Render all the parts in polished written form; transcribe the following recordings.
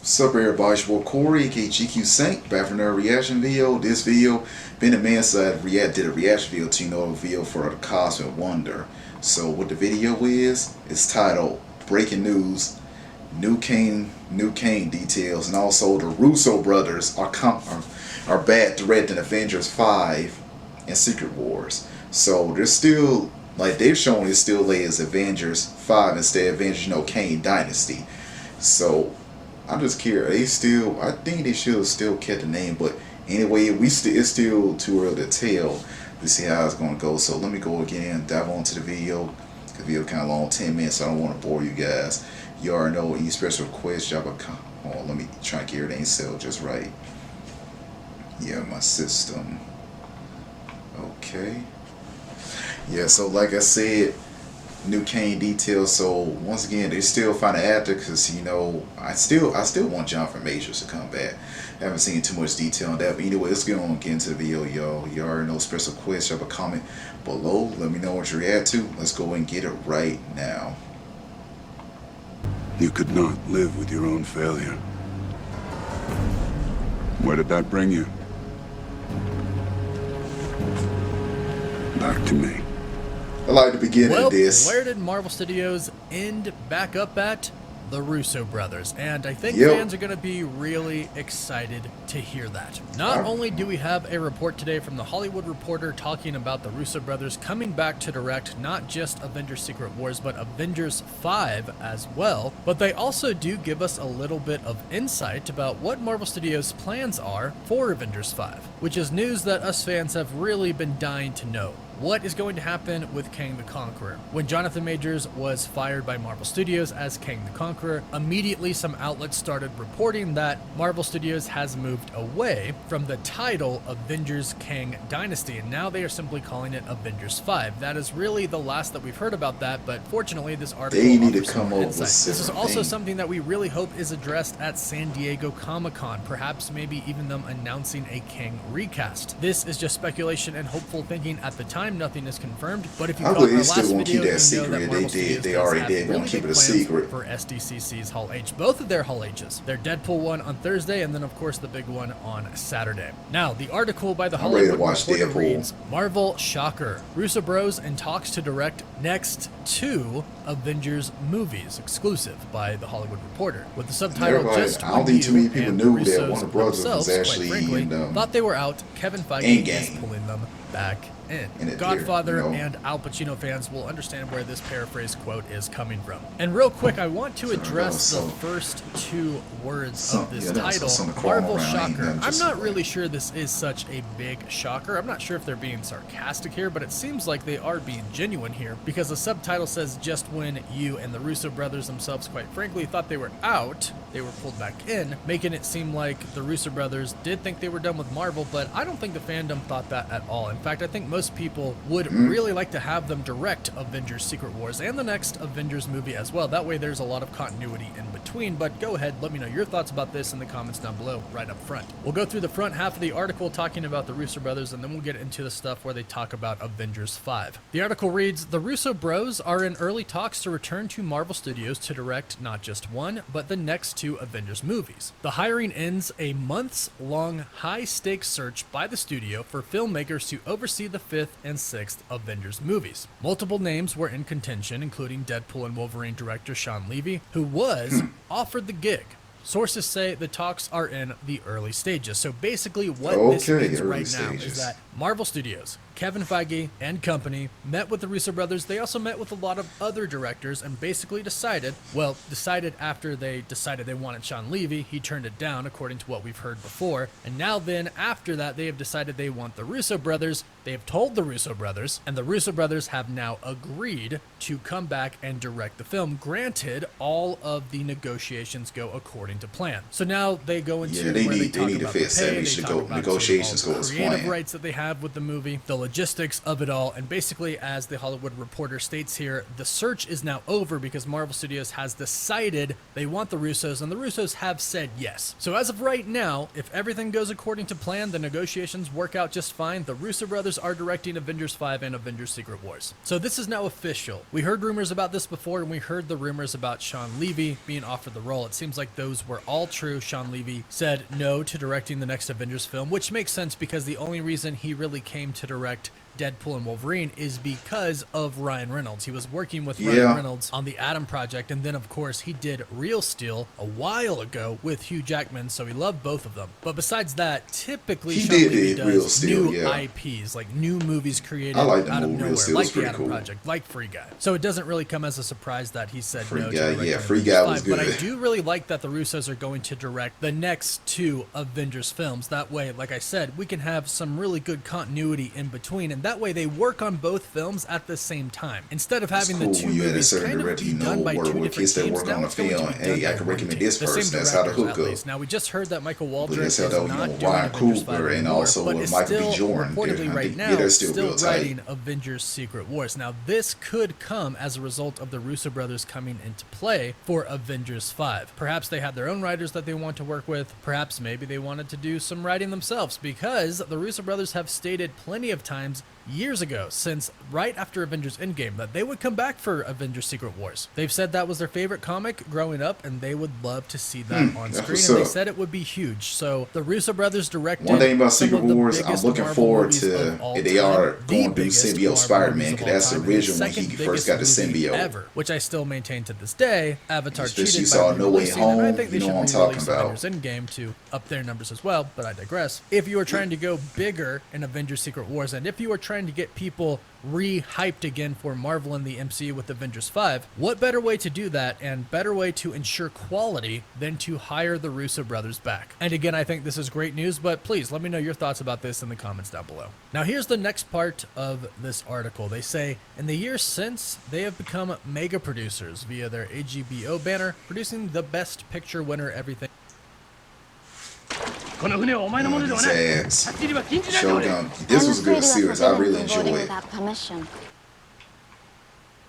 Sup everybody, it's your boy Corey, aka GQ Saint, back from another reaction video. This video, been a man said did a reaction video to a video for the Cosmic Wonder. So what the video is, it's titled Breaking News, New King details, and also the Russo brothers are back directing Avengers 5 and Secret Wars. So they're still, like they've shown, it's still laid as Avengers 5 instead of Avengers, Kang Dynasty. So I'm just curious. I think they should have still kept the name, but anyway, it's still too early to tell to see how it's gonna go. So let me go again, dive on to the video. The video kind of long, 10 minutes. So I don't want to bore you guys. You already know any special requests. Y'all oh, let me try and get everything set just right. Yeah, my system. Okay. Yeah. So like I said, new Kang details. So once again, they still find an actor because I still want Jonathan Majors to come back. I haven't seen too much detail on that, but anyway, let's get into the video, y'all. You already know, special request, have a comment below, let me know what you react to. Let's go and get it right now. You could not live with your own failure. Where did that bring you? Back to me. I like the beginning of this. Where did Marvel Studios end back up at? The Russo brothers, and I think fans are going to be really excited to hear that. Not only do we have a report today from the Hollywood Reporter talking about the Russo brothers coming back to direct not just Avengers Secret Wars, but Avengers 5 as well, but they also do give us a little bit of insight about what Marvel Studios' plans are for Avengers 5, which is news that us fans have really been dying to know. What is going to happen with Kang the Conqueror? When Jonathan Majors was fired by Marvel Studios as Kang the Conqueror, immediately some outlets started reporting that Marvel Studios has moved away from the title Avengers Kang Dynasty, and now they are simply calling it Avengers 5. That is really the last that we've heard about that, but fortunately this article they need to offers come some up insight. with This is also thing. something that we really hope is addressed at San Diego Comic-Con, perhaps maybe even them announcing a Kang recast. This is just speculation and hopeful thinking at the time. Nothing is confirmed, but if you caught our last video, you know that Marvel Studios they already did. really Gonna keep big it a plans secret for SDCC's Hall H. Both of their Hall H's. Their Deadpool one on Thursday, and then of course the big one on Saturday. Now, the article by the Hollywood Reporter reads, Marvel shocker. Russo Bros in talks to direct next 2 Avengers movies, exclusive by the Hollywood Reporter. With the subtitle just I don't think too many people knew that Russos Warner Brothers was actually quite frankly, in thought they were out. Kevin Feige is Endgame. pulling them back in. it Godfather here, and Al Pacino fans will understand where this paraphrase quote is coming from. And real quick, I want to address the first 2 words of this title, Marvel shocker. I'm not really sure this is such a big shocker. I'm not sure if they're being sarcastic here, but it seems like they are being genuine here, because the subtitle says just when you and the Russo brothers themselves, quite frankly, thought they were out, they were pulled back in, making it seem like the Russo brothers did think they were done with Marvel, but I don't think the fandom thought that at all. In fact, I think most people would really like to have them direct Avengers Secret Wars and the next Avengers movie as well. That way there's a lot of continuity in between, but go ahead, let me know your thoughts about this in the comments down below right up front. We'll go through the front half of the article talking about the Russo brothers, and then we'll get into the stuff where they talk about Avengers 5. The article reads, the Russo bros are in early talks to return to Marvel Studios to direct not just 1, but the next 2 Avengers movies. The hiring ends a months-long high-stakes search by the studio for filmmakers to oversee the 5th and 6th Avengers movies. Multiple names were in contention, including Deadpool and Wolverine director Sean Levy, who was offered the gig. Sources say the talks are in the early stages. So basically what this means right now is that Marvel Studios, Kevin Feige and company met with the Russo brothers. They also met with a lot of other directors and basically decided after they decided they wanted Sean Levy, he turned it down according to what we've heard before. And now then after that, they have decided they want the Russo brothers. They have told the Russo brothers, and the Russo brothers have now agreed to come back and direct the film. Granted, all of the negotiations go according to plan. So now they go into where they talk about the pay, they talk about negotiations go as planned. Creative rights that they have with the movie, the logistics of it all. And basically, as the Hollywood Reporter states here, the search is now over because Marvel Studios has decided they want the Russos, and the Russos have said yes. So as of right now, if everything goes according to plan, the negotiations work out just fine. The Russo brothers are directing Avengers 5 and Avengers Secret Wars. So this is now official. We heard rumors about this before, and we heard the rumors about Sean Levy being offered the role. It seems like those were all true. Sean Levy said no to directing the next Avengers film, which makes sense because the only reason he really came to direct Deadpool and Wolverine is because of Ryan Reynolds. He was working with Ryan Reynolds on the Atom Project, and then of course he did Real Steel a while ago with Hugh Jackman, so he loved both of them. But besides that, typically Sean Levy does new IPs, like new movies created out of nowhere, like the Atom Project, like Free Guy. So it doesn't really come as a surprise that he said no to directing Free Guy was good. But I do really like that the Russos are going to direct the next 2 Avengers films. That way, like I said, we can have some really good continuity in between, and that way they work on both films at the same time. Instead of having the 2 movies kind of be done by 2 different teams, now it's going to be done by 1 team. The same directors, at least. Now, we just heard that Michael Waldron is not doing Avengers 5 anymore, but is still reportedly right now still writing Avengers Secret Wars. Now, this could come as a result of the Russo brothers coming into play for Avengers 5. Perhaps they had their own writers that they want to work with. Perhaps maybe they wanted to do some writing themselves, because the Russo brothers have stated plenty of times years ago, since right after Avengers Endgame, that they would come back for Avengers Secret Wars. They've said that was their favorite comic growing up, and they would love to see that on screen, and they said it would be huge. So the Russo brothers directed one thing about Secret Wars, I'm looking forward to if they are going to do symbiote Spider-Man, because that's the original when he first got the symbiote. Ever, which I still maintain to this day. Avatar cheated you saw No Way Home, and I think they should re-release Avengers Endgame to up their numbers as well, but I digress. If you are trying to go bigger in Avengers Secret Wars, and if you are trying to get people re-hyped again for Marvel and the MCU with Avengers 5, what better way to do that, and better way to ensure quality than to hire the Russo brothers back? And again, I think this is great news, but please let me know your thoughts about this in the comments down below. Now here's the next part of this article. They say, in the years since, they have become mega producers via their AGBO banner, producing the Best Picture winner everything. His ass. Shogun. This was a good series. I really enjoyed it.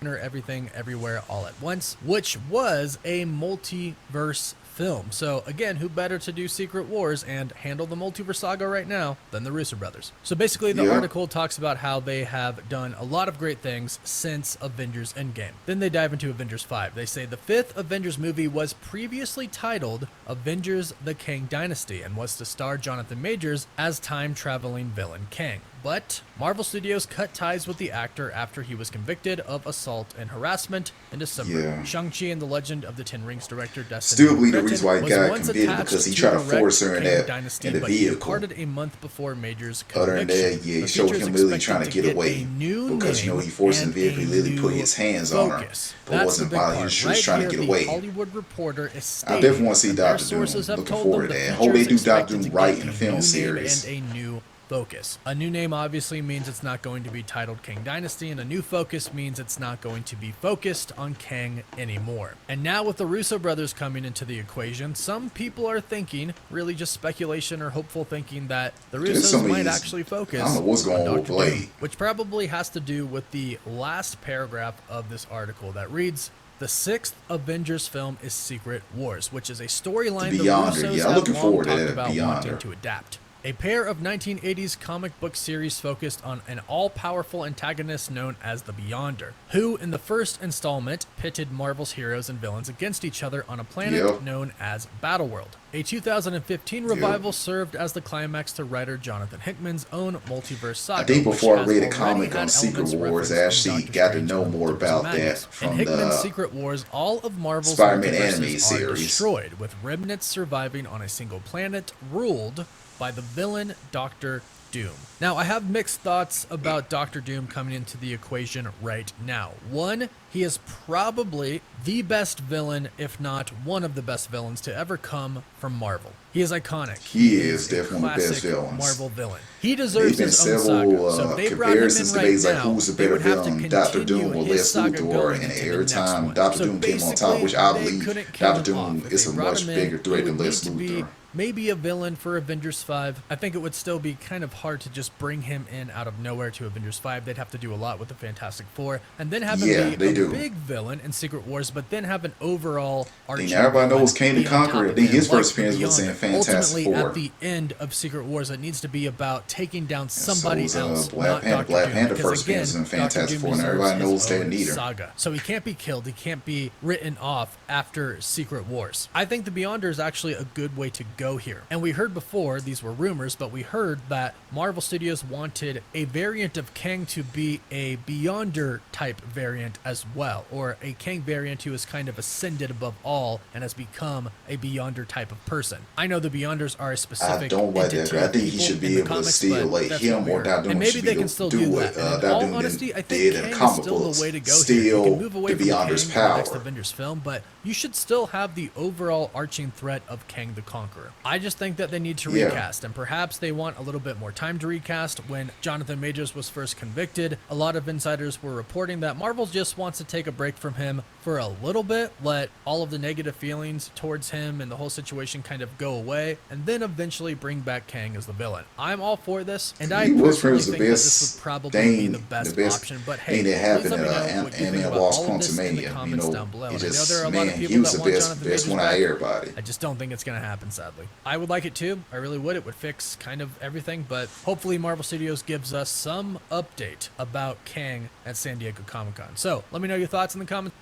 Everything Everywhere All at Once, which was a multiverse film. So again, who better to do Secret Wars and handle the multiverse saga right now than the Russo brothers? So basically the article talks about how they have done a lot of great things since Avengers Endgame. Then they dive into Avengers 5. They say the 5th Avengers movie was previously titled Avengers the Kang Dynasty and was to star Jonathan Majors as time-traveling villain Kang. But Marvel Studios cut ties with the actor after he was convicted of assault and harassment in December. Shang-Chi and the Legend of the Ten Rings director Dustin still believe the reason why he got convicted because he tried to force her in the vehicle. Departed a month before Major's conviction. Other than that, yeah, he showed him literally trying to get away because he forced the vehicle. He literally put his hands on her, but wasn't violent. He was just trying to get away. Hollywood Reporter is I definitely want to see Doctor Doom. Looking forward to that. Hope they do Doctor Doom right in the film series. And a new focus. A new name obviously means it's not going to be titled Kang Dynasty, and a new focus means it's not going to be focused on Kang anymore. And now with the Russo brothers coming into the equation, some people are thinking, really just speculation or hopeful thinking, that the Russos might actually focus on Dr. Doom, which probably has to do with the last paragraph of this article that reads, the 6th Avengers film is Secret Wars, which is a storyline the Russos have long talked about wanting to adapt. A pair of 1980s comic book series focused on an all-powerful antagonist known as the Beyonder, who in the first installment pitted Marvel's heroes and villains against each other on a planet known as Battleworld. A 2015 revival served as the climax to writer Jonathan Hickman's own multiverse saga. I think before I read a comic on Secret Wars, I actually got to know more about that from the Secret Wars, all of Marvel's Spider-Man anime series. Destroyed, with remnants surviving on a single planet ruled by the villain Dr. Doom. Now, I have mixed thoughts about Dr. Doom coming into the equation right now. One, he is probably the best villain, if not one of the best villains to ever come from Marvel. He is iconic. He is definitely the best villain. Marvel villain. He deserves his own saga. So if they brought him in right now, who's the better villain, Dr. Doom or Lex Luthor, and every time Dr. Doom came on top, which I believe Dr. Doom is a much bigger threat than Lex Luthor. maybe a villain for Avengers 5. I think it would still be kind of hard to just bring him in out of nowhere to Avengers 5. They'd have to do a lot with the Fantastic Four, and then have him be a big villain in Secret Wars, but then have an overall arching. Everybody knows Kang the Conqueror. I think his first appearance was in Fantastic Four. Ultimately, at the end of Secret Wars, it needs to be about taking down somebody else, Black not Panther. Black Panther because first appearance again, in Fantastic Four, and everybody knows they need her. Saga. So he can't be killed. He can't be written off after Secret Wars. I think the Beyonder is actually a good way to go here. And we heard before, these were rumors, but we heard that Marvel Studios wanted a variant of Kang to be a Beyonder type variant as well, or a Kang variant who has kind of ascended above all and has become a Beyonder type of person. I know the Beyonders are a specific I don't like that. I think he should be able to steal like him or that. And maybe they can still do that. And in all honesty, I think Kang is still the way to go here. You can move away from Beyonder's Kang in the next Avengers film, but you should still have the overall arching threat of Kang the Conqueror. I just think that they need to recast, and perhaps they want a little bit more time to recast. When Jonathan Majors was first convicted, a lot of insiders were reporting that Marvel just wants to take a break from him for a little bit, let all of the negative feelings towards him and the whole situation kind of go away, and then eventually bring back Kang as the villain. I'm all for this, and I personally think that this would probably be the best option, but hey, please let me know what you think about all of this in the comments down below. And I know there are a lot of people that want Jonathan Majors back. I just don't think it's going to happen, sadly. I would like it too. I really would. It would fix kind of everything, but hopefully Marvel Studios gives us some update about Kang at San Diego Comic-Con. So let me know your thoughts in the comments.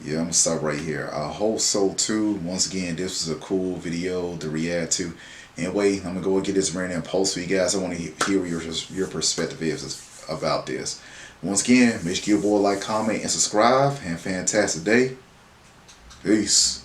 Yeah, I'm gonna stop right here. I hope so too. Once again, this was a cool video to react to. Anyway, I'm gonna go and get this random post for you guys. I want to hear what your perspective is about this. Once again, make sure you give a boy a like, comment, and subscribe. And fantastic day. Peace.